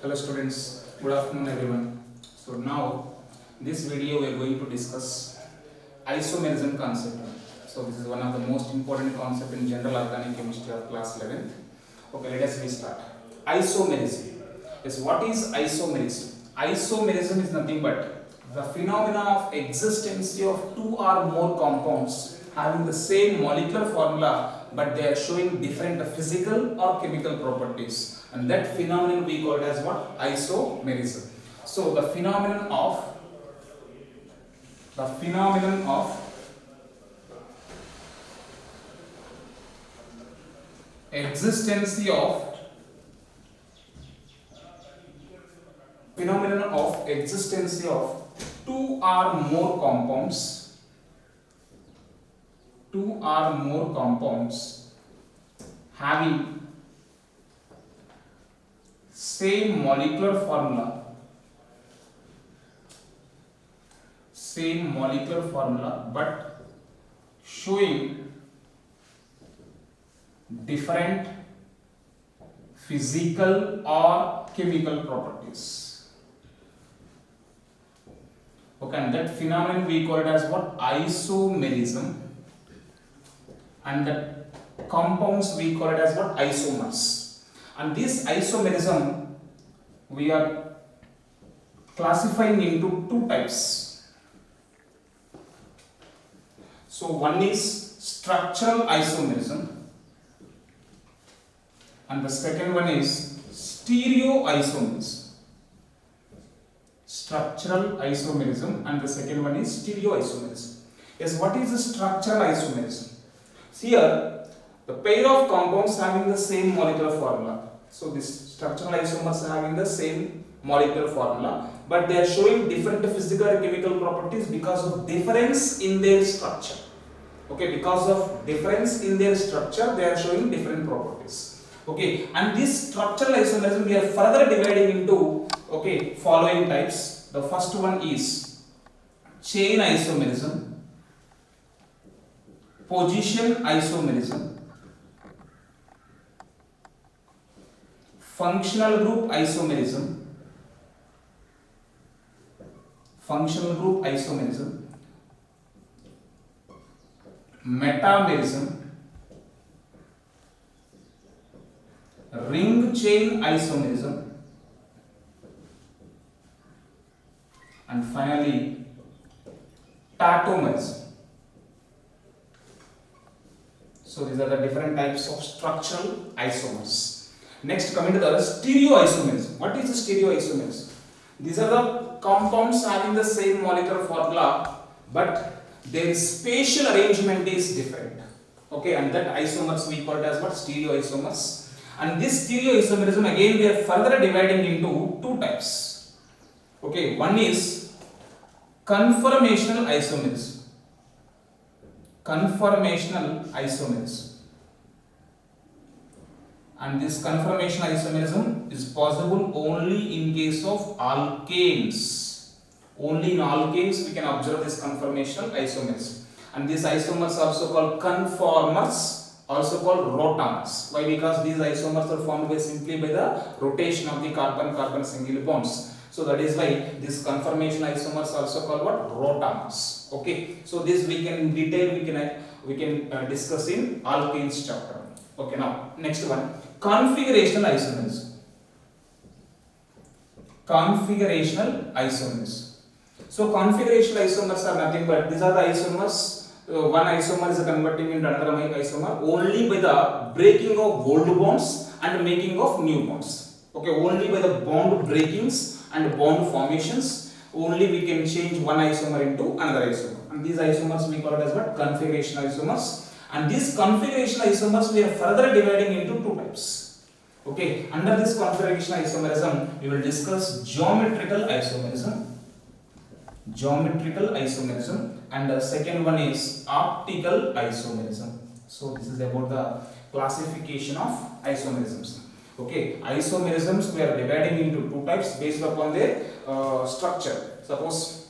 Hello students, good afternoon everyone. So now this video we are going to discuss isomerism concept. So this is one of the most important concept in general organic chemistry of class 11th. Okay, let us restart. Isomerism. Yes, what is isomerism? Isomerism is nothing but the phenomena of existence of two or more compounds having the same molecular formula but they are showing different physical or chemical properties, and that phenomenon we call it as what? Isomerism. So the phenomenon of existence of two or more compounds having same molecular formula but showing different physical or chemical properties. Okay, and that phenomenon we call it as what? Isomerism, and the compounds we call it as what? Isomers. And this isomerism we are classifying into two types. So one is structural isomerism and the second one is stereoisomerism. Structural isomerism and the second one is stereoisomerism. Yes, what is the structural isomerism? Here, the pair of compounds having the same molecular formula. So this structural isomers are having the same molecular formula, but they are showing different physical and chemical properties because of difference in their structure. Okay, because of difference in their structure, they are showing different properties. Okay, and this structural isomerism we are further dividing into following types. The first one is chain isomerism, position isomerism, functional group isomerism, metamerism, ring chain isomerism, and finally tautomerism. So these are the different types of structural isomers. Next, coming to the stereoisomerism. What is the stereoisomerism? These are the compounds having the same molecular formula but their spatial arrangement is different. Okay, and that isomers we call it as what? Stereoisomers. And this stereoisomerism again we are further dividing into two types. Okay, one is conformational isomerism. And this conformational isomerism is possible only in case of alkanes. Only in alkanes we can observe this conformational isomerism. And these isomers are also called conformers, also called rotamers. Why? Because these isomers are formed simply by the rotation of the carbon-carbon single bonds. So that is why this conformational isomers are also called what? Rotamers. Okay. So this we can in detail we can discuss in alkanes chapter. Okay. Now next one, configurational isomerism. So configurational isomers are nothing but these are the isomers. One isomer is converting into another isomer only by the breaking of old bonds and making of new bonds. Okay, only by the bond breakings and bond formations only we can change one isomer into another isomer. And these isomers we call it as what? Configuration isomers. And these configuration isomers we are further dividing into two types. Okay, under this configuration isomerism we will discuss geometrical isomerism, and the second one is optical isomerism. So this is about the classification of isomerisms. Okay, isomerisms we are dividing into two types based upon their structure. Suppose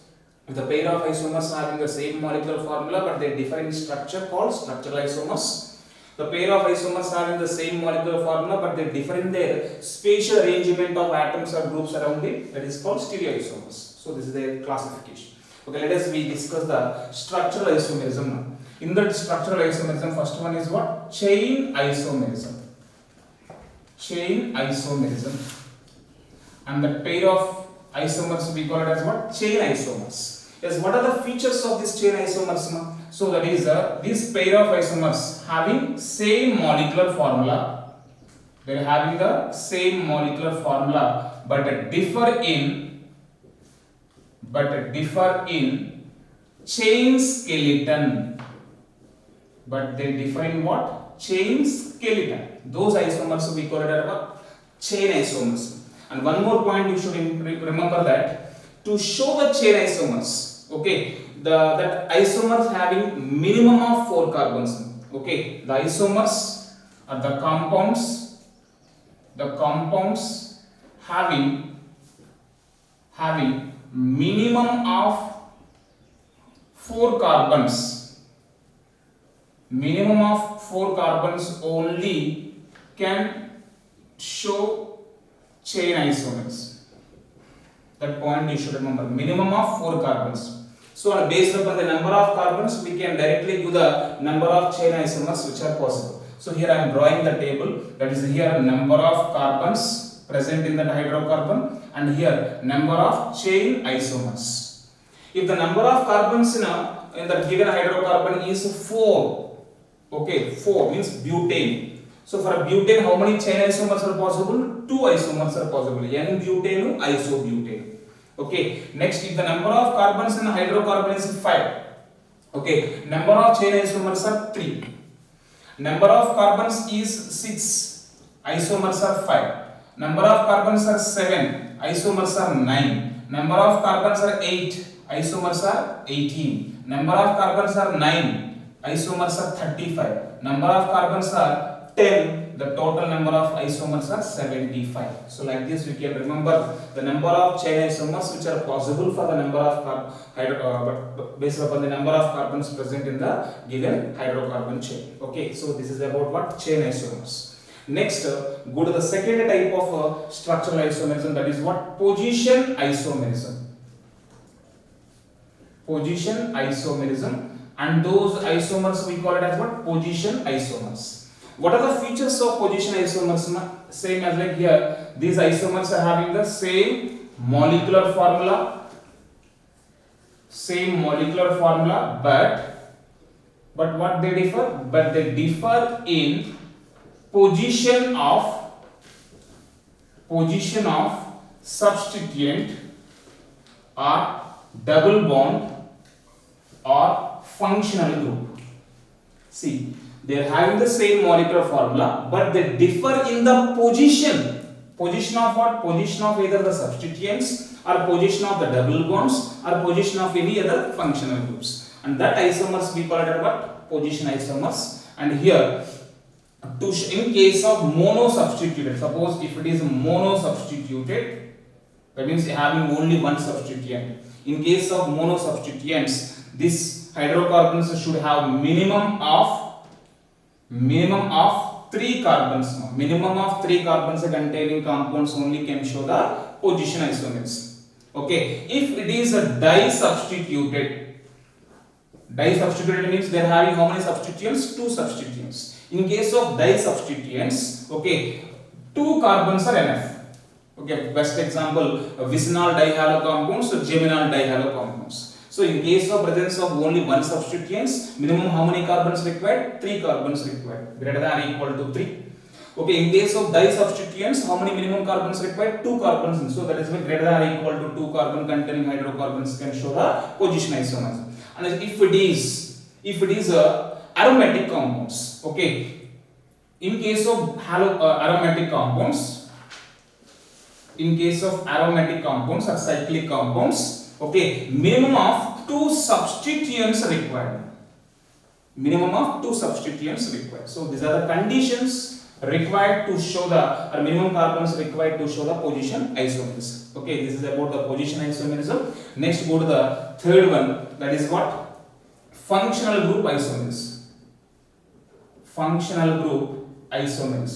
if the pair of isomers are having the same molecular formula but they differ in structure called structural isomers. The pair of isomers having the same molecular formula but they differ in their spatial arrangement of atoms or groups around it, that is called stereoisomers. So this is their classification. Okay, let us discuss the structural isomerism now. In that structural isomerism, first one is what? Chain isomerism. Chain isomerism. And the pair of isomers we call it as what? Chain isomers. Yes, what are the features of this chain isomers now? So that is this pair of isomers having same molecular formula. They are having the same molecular formula but differ in chain skeleton. But they differ in what? Chain skeleton. Those isomers we call it as what? Chain isomers. And one more point you should remember that to show the chain isomers, okay, that isomers having minimum of 4 carbons. Okay, the isomers are the compounds having minimum of 4 carbons. Minimum of 4 carbons only can show chain isomers. That point you should remember. Minimum of 4 carbons. So based upon the number of carbons, we can directly do the number of chain isomers which are possible. So here I am drawing the table. That is here number of carbons present in that hydrocarbon and here number of chain isomers. If the number of carbons in the given hydrocarbon is 4, okay, 4 means butane. So for a butane, how many chain isomers are possible? 2 isomers are possible. N-butane, isobutane. Okay. Next, if the number of carbons in a hydrocarbon is 5, okay, number of chain isomers are 3. Number of carbons is 6, isomers are 5. Number of carbons are 7, isomers are 9. Number of carbons are 8, isomers are 18. Number of carbons are 9, isomers are 35. Number of carbons are 10, the total number of isomers are 75. So like this we can remember the number of chain isomers which are possible for the number of based upon the number of carbons present in the given hydrocarbon chain. Okay, so this is about what? Chain isomers. Next, go to the second type of structural isomerism, that is what? Position isomerism. Position isomerism, and those isomers we call it as what? Position isomers. What are the features of position isomers? Same as like here, these isomers are having the same molecular formula, but what they differ? But they differ in position of substituent or double bond or functional group. See, they are having the same molecular formula but they differ in the position. Position of what? Position of either the substituents or position of the double bonds or position of any other functional groups. And that isomers we call it what? Position isomers. And here, in case of mono-substituted, suppose if it is mono-substituted, that means having only one substituent. In case of mono-substituents, these hydrocarbons should have minimum of 3 carbons. Minimum of 3 carbons containing compounds only can show the position isomers. Okay, if it is a di-substituted means they are having how many substituents? 2 substituents. In case of di-substituents, okay, 2 carbons are enough. Okay, best example, vicinal dihalo compounds or geminal dihalo compounds. So in case of presence of only one substituents, minimum how many carbons required? 3 carbons required, greater than or equal to 3. Okay, in case of di-substituents, how many minimum carbons required? 2 carbons. So that is why greater than or equal to 2 carbon containing hydrocarbons can show the position isomers. And if it is aromatic compounds, okay, in case of aromatic compounds or cyclic compounds, okay, minimum of 2 substituents required. So these are the conditions required to show the, or minimum carbons required to show the position isomers. Okay, this is about the position isomerism. Next, go to the third one, that is what? Functional group isomers. functional group isomers.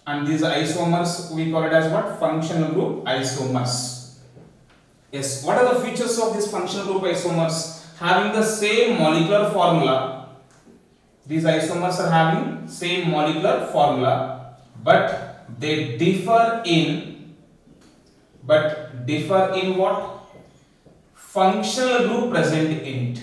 And these isomers we call it as what? Functional group isomers. Yes, what are the features of this functional group isomers? Having the same molecular formula. These isomers are having same molecular formula, but they differ in what? Functional group present in it.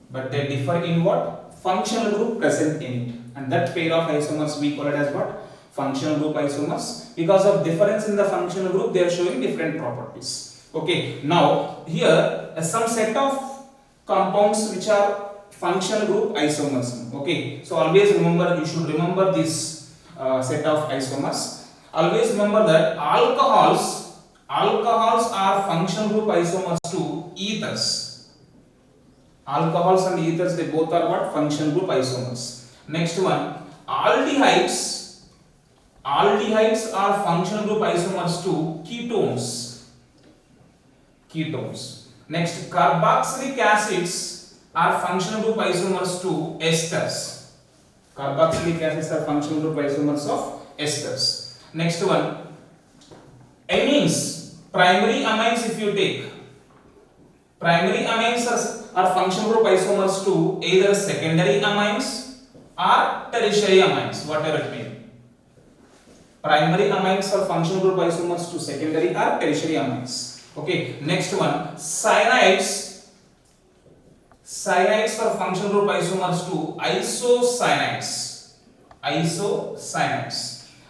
But they differ in what? Functional group present in it. And that pair of isomers we call it as what? Functional group isomers. Because of difference in the functional group, they are showing different properties. Okay, now here some set of compounds which are functional group isomers. Okay, so always remember, you should remember this set of isomers. Always remember that alcohols are functional group isomers to ethers. Alcohols and ethers, they both are what? Functional group isomers. Next one, aldehydes are functional group isomers to ketones. Next, carboxylic acids are functional group isomers to esters. Carboxylic acids are functional group isomers of esters. Next one, amines, primary amines. If you take primary amines are functional group isomers to either secondary amines or tertiary amines, whatever it may be. Primary amines are functional group isomers to secondary or tertiary amines. Okay, next one, cyanides are functional group isomers to isocianides.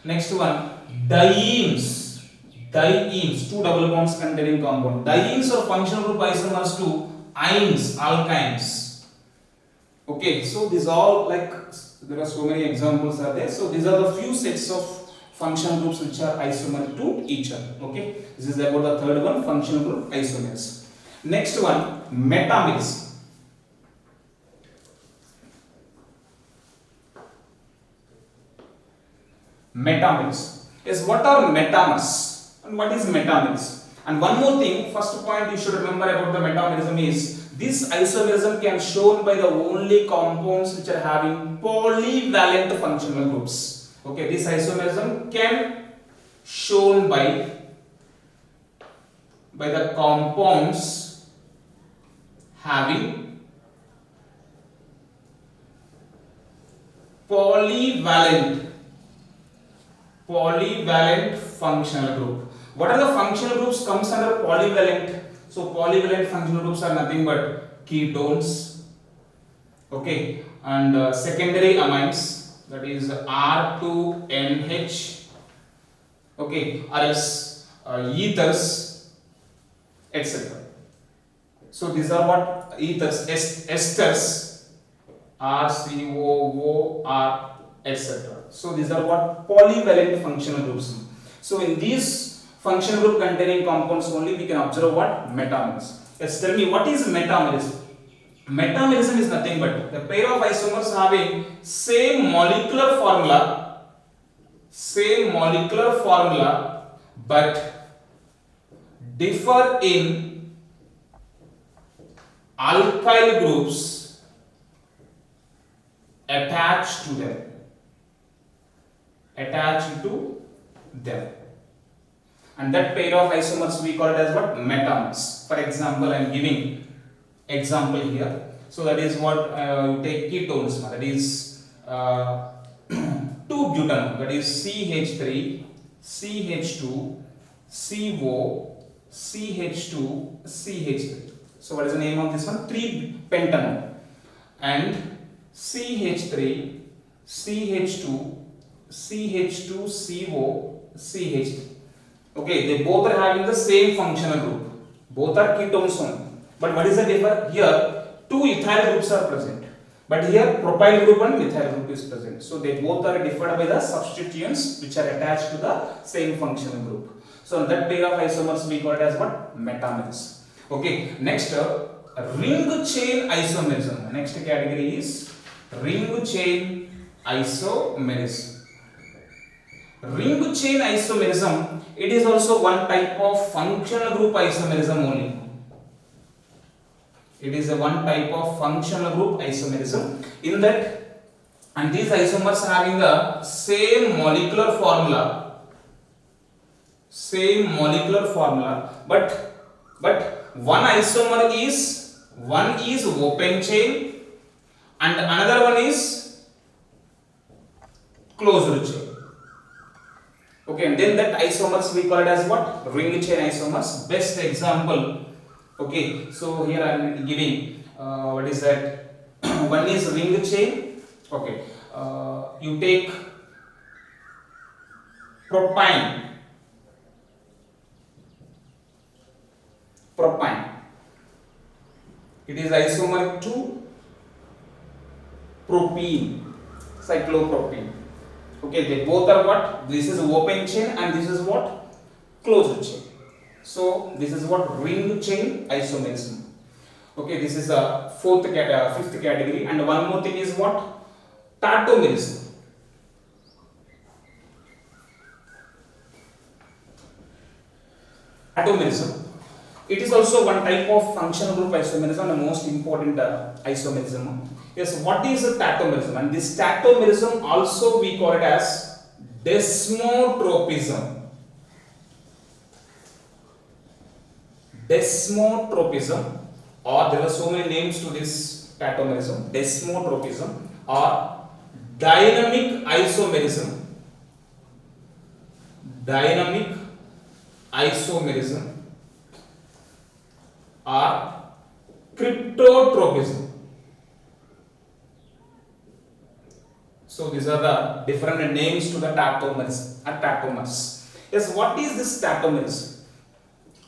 Next one, dienes, two double bonds containing compound. Dienes are functional group isomers to alkynes. Okay, so these all, like, there are so many examples are there. So these are the few sets of functional groups which are isomer to each other. Okay, this is about the third one, functional group isomers. Next one, metamerism. Yes, what are metamers and what is metamerism? And one more thing, first point you should remember about the metamerism is this isomerism can shown by the only compounds which are having polyvalent functional groups. Okay, this isomerism can shown by the compounds having polyvalent functional group. What are the functional groups comes under polyvalent? So polyvalent functional groups are nothing but ketones, okay, and secondary amines, that is R2NH, okay, or else ethers, etc. So these are what? Ethers, esters, RCOOR, etc. So these are what? Polyvalent functional groups. So in these functional group containing compounds only we can observe what? Metamerism. Yes, tell me, what is metamerism? Metamerism is nothing but the pair of isomers having same molecular formula but differ in alkyl groups attached to them. And that pair of isomers we call it as what? Metamers. For example, I am giving example here. So that is what you take ketones, that is 2-butanol, that is CH3, CH2, CO, CH2, CH3. So what is the name of this one? 3-pentanol. And CH3, CH2, CH2, CO, CH3. Okay, they both are having the same functional group. Both are ketones only. But what is the difference? Here, 2 ethyl groups are present. But here, propyl group and methyl group is present. So they both are differed by the substituents which are attached to the same functional group. So that pair of isomers we call it as what? Metamerism. Okay, next ring chain isomerism. Next category is ring chain isomerism. Ring chain isomerism, it is also one type of functional group isomerism only. It is a one type of functional group isomerism in that, and these isomers having the same molecular formula, but one is open chain and another one is closed chain. Okay, and then that isomers we call it as what? Ring chain isomers. Best example. Okay, so here I am giving what is that? One is ring chain. Okay, you take propine. It is isomeric to propene, cyclopropene. Okay, they both are what? This is open chain and this is what? Closed chain. So this is what? Ring chain isomerism. Okay, this is a fifth category, and one more thing is what? Tautomerism. Tautomerism. It is also one type of functional group isomerism, the most important isomerism. Yes, what is a tautomerism? And this tautomerism also we call it as desmotropism. Desmotropism, or there are so many names to this tautomerism. Desmotropism or dynamic isomerism. Dynamic isomerism or cryptotropism. So these are the different names to the tautomers. Yes, what is this tautomerism?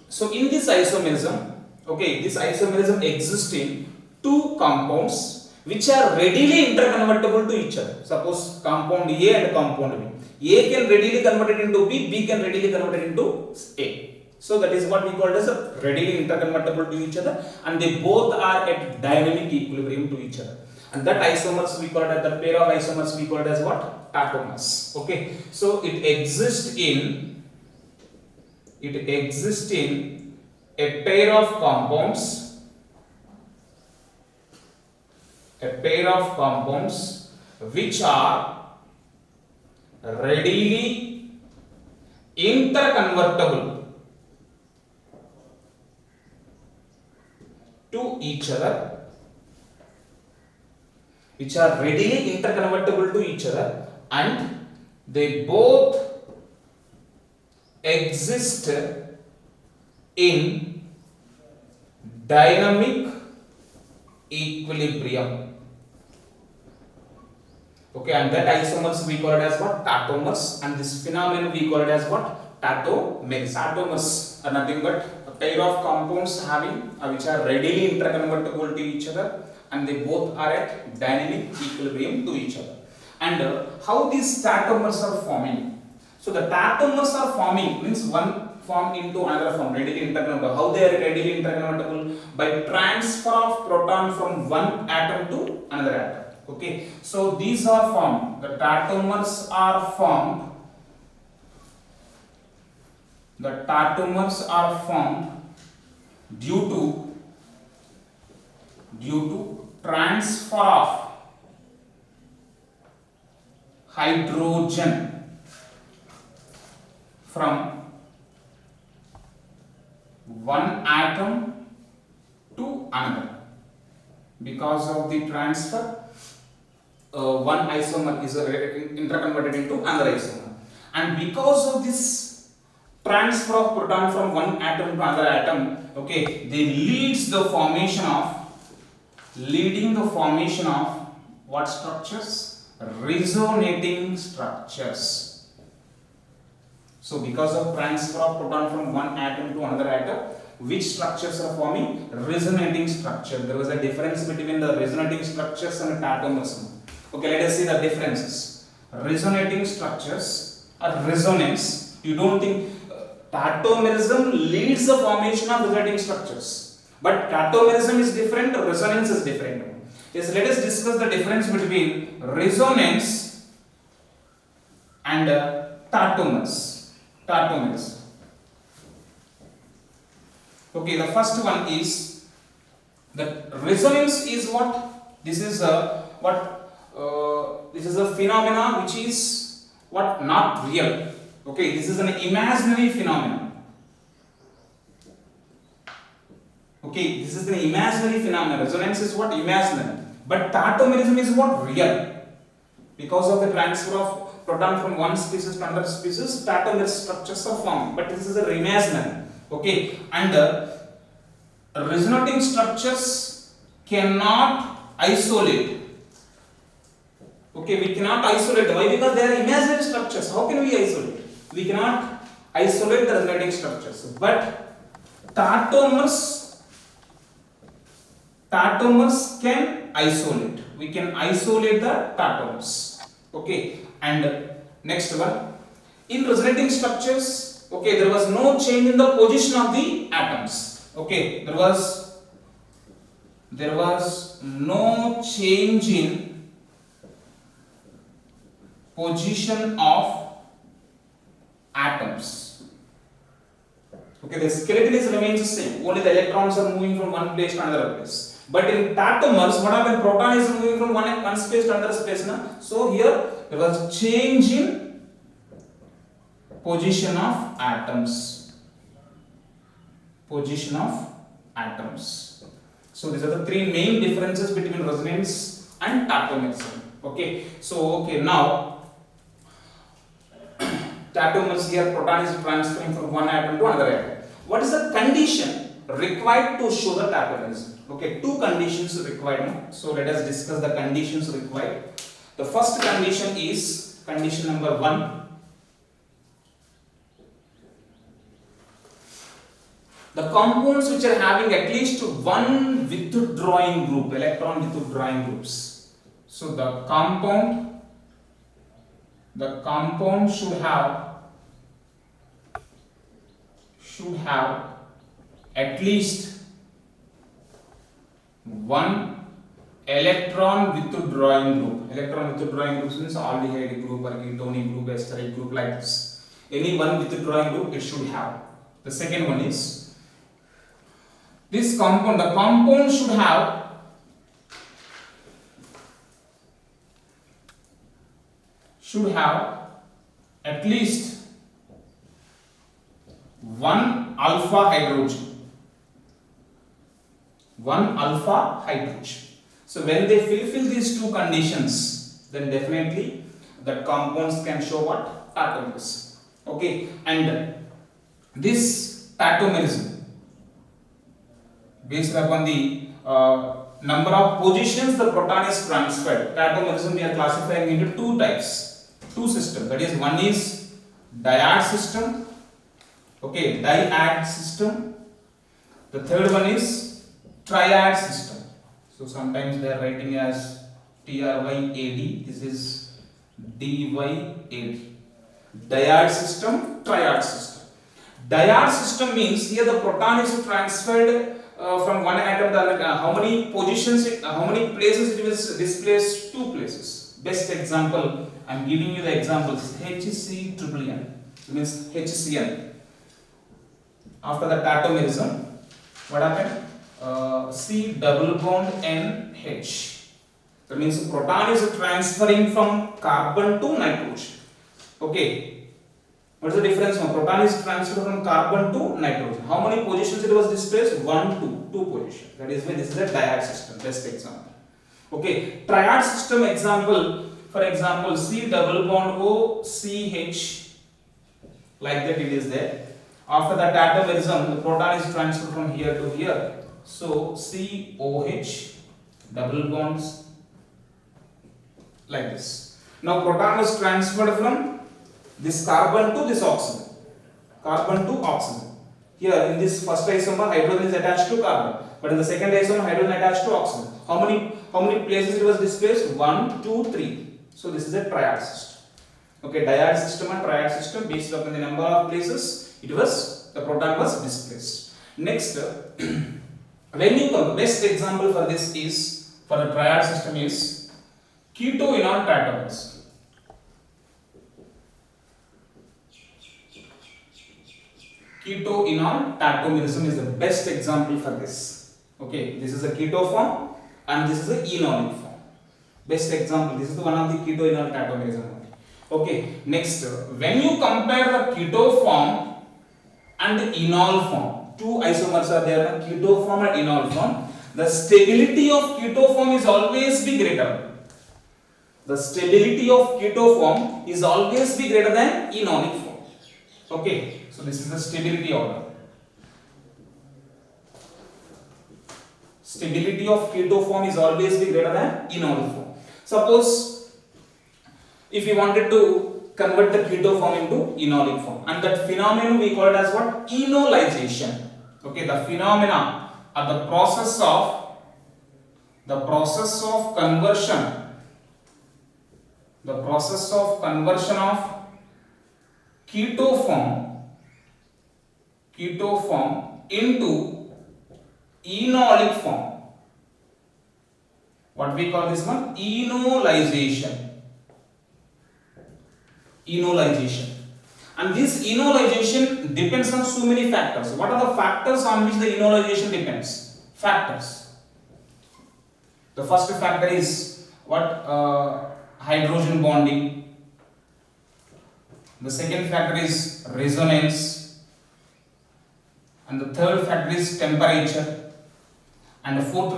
So in this isomerism, okay, this isomerism exists in two compounds which are readily interconvertible to each other. Suppose compound A and compound B. A can readily convert it into B, B can readily convert it into A. So that is what we call as a readily interconvertible to each other, and they both are at dynamic equilibrium to each other. And that isomers we call it, that pair of isomers we call it as what? Tautomers. Okay. So it exists in a pair of compounds, which are readily interconvertible to each other, and they both exist in dynamic equilibrium. Okay, and that isomers we call it as what? Tautomers, and this phenomenon we call it as what? Tautomerism. Tautomers are nothing but a pair of compounds having which are readily interconvertible to each other, and they both are at dynamic equilibrium to each other. And how these tautomers are forming? So the tautomers are forming means one form into another form, readily interconvertible. How they are readily interconvertible? By transfer of proton from one atom to another atom. Okay, so these are formed. The tautomers are formed. Due to transfer of hydrogen from one atom to another. Because of the transfer, one isomer is interconverted into another isomer, and because of this transfer of proton from one atom to another atom, okay, they leading the formation of what structures? Resonating structures. So because of transfer of proton from one atom to another atom, which structures are forming? Resonating structure. There was a difference between the resonating structures and tautomerism. Okay, let us see the differences. Resonating structures or resonance. You don't think tautomerism leads the formation of resonating structures, but tautomerism is different, resonance is different. Yes, let us discuss the difference between resonance and tautomers. Okay, the first one is The resonance is what? This is this is a phenomena which is what? Not real. Okay, this is an imaginary phenomenon. Okay, this is an imaginary phenomenon. Resonance is what? Imaginary. But tautomerism is what? Real. Because of the transfer of proton from one species to another species, tautomer structures are formed. But this is a imaginary. Okay, and resonating structures cannot isolate. Okay, we cannot isolate. Why? Because they are imaginary structures. How can we isolate? We cannot isolate the resonating structures. But tautomers can isolate. We can isolate the tautomers. Okay, and next one. In resonating structures, okay, there was no change in the position of the atoms. Okay, there was no change in position of atoms. Okay, the skeleton remains the same. Only the electrons are moving from one place to another place. But in tautomers, what happened? Proton is moving from one space to another space. So here there was change in position of atoms. Position of atoms. So these are the three main differences between resonance and tautomerism. Okay. So now tautomers, here proton is transferring from one atom to another atom. What is the condition required to show the tautomerism? Okay, two conditions required. So let us discuss the conditions required. The first condition is condition number 1. The compounds which are having at least one withdrawing group, electron withdrawing groups. So the compound should have at least one electron withdrawing group. Electron withdrawing groups means aldehyde group or ketone group, ester group, like this. Any one withdrawing group it should have. The second one is this compound. The compound should have at least one alpha hydrogen. So when they fulfill these two conditions, then definitely the compounds can show what? Tautomerism. Okay, and this tautomerism based upon the number of positions the proton is transferred. Tautomerism we are classifying into two types, two systems. That is, one is dyad system. Okay, dyad system. The third one is triad system. So sometimes they are writing as TRYAD. This is DYAD. Dyad system, triad system. Dyad system means here the proton is transferred from one atom to another. How many positions, how many places it will displace? Two places. Best example, I am giving you the examples. HCNN means HCN. After the tautomerism, what happened? C double bond NH. That means proton is transferring from carbon to nitrogen. Okay. What is the difference? Proton is transferred from carbon to nitrogen. How many positions it was displaced? 1, 2. 2 positions. That is why this is a dyad system. Best example. Okay. Triad system example. For example, C double bond O CH. Like that it is there. After the tautomerism, the proton is transferred from here to here. So COH double bonds like this. Now proton was transferred from this carbon to this oxygen. Carbon to oxygen. Here in this first isomer, hydrogen is attached to carbon, but in the second isomer, hydrogen attached to oxygen. How many places it was displaced? 1, 2, 3. So this is a triad system. Okay, dyad system and triad system, based upon the number of places the proton was displaced. Next, when you come, best example for this is, for the triad system is keto-enol tautomerism. Keto-enol tautomerism is the best example for this. Okay, this is a keto form and this is a enolic form. Best example, this is the one of the keto-enol tautomerism. Okay, next, when you compare the keto form and enol form, two isomers are there, keto form and enol form, the stability of keto form is always be greater. The stability of keto form is always be greater than enolic form. Okay, so this is the stability order. Stability of keto form is always be greater than enolic form. Suppose if you wanted to convert the keto form into enolic form, and that phenomenon we call it as what? Enolization. Okay, the phenomena or the process of conversion. The process of conversion of keto form into enolic form. What we call this one? Enolization. And this enolization depends on so many factors. What are the factors on which the enolization depends? Factors. The first factor is what? Hydrogen bonding. The second factor is resonance. And the third factor is temperature. And the fourth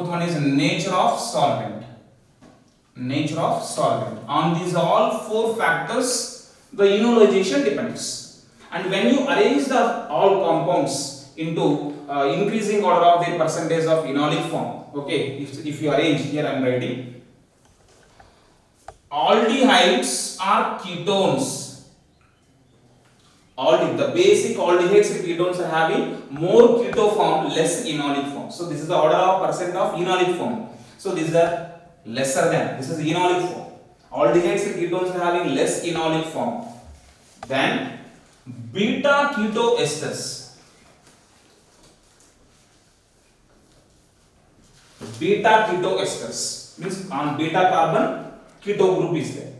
one is nature of solvent. On these all four factors, the enolization depends. And when you arrange the all compounds into increasing order of their percentage of enolic form, okay, if you arrange, here I am writing, aldehydes are ketones. The basic aldehydes and ketones are having more keto form, less enolic form. So this is the order of percent of enolic form. So these are lesser than, this is enolic form. Aldehydes and ketones are having less enolic form than beta keto esters. Beta keto esters means on beta carbon keto group is there.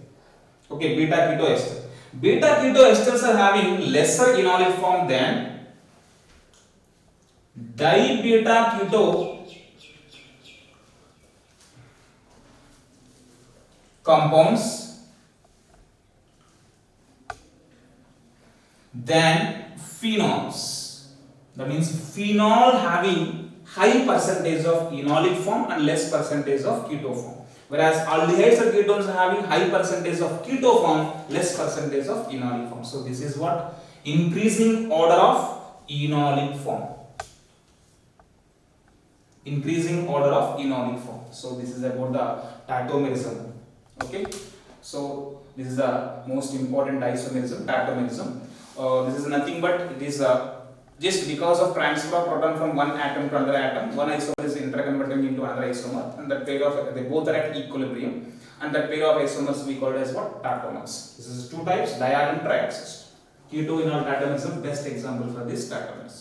Okay, beta keto ester. Beta keto esters are having lesser enolic form than di-beta keto compounds than phenols. That means phenol having high percentage of enolic form and less percentage of keto form. Whereas aldehydes and ketones are having high percentage of keto form, less percentage of enolic form. So this is what? Increasing order of enolic form. So this is about the tautomerism. Okay. So this is the most important isomerism, tautomerism. This is nothing but it is just because of transfer of proton from one atom to another atom, one isomer is interconverting into another isomer, and that pair of, they both are at equilibrium, and that pair of isomers we call it as what? Tautomers. This is two types, dia and triaxis. Keto-enol tautomerism, best example for this tautomers.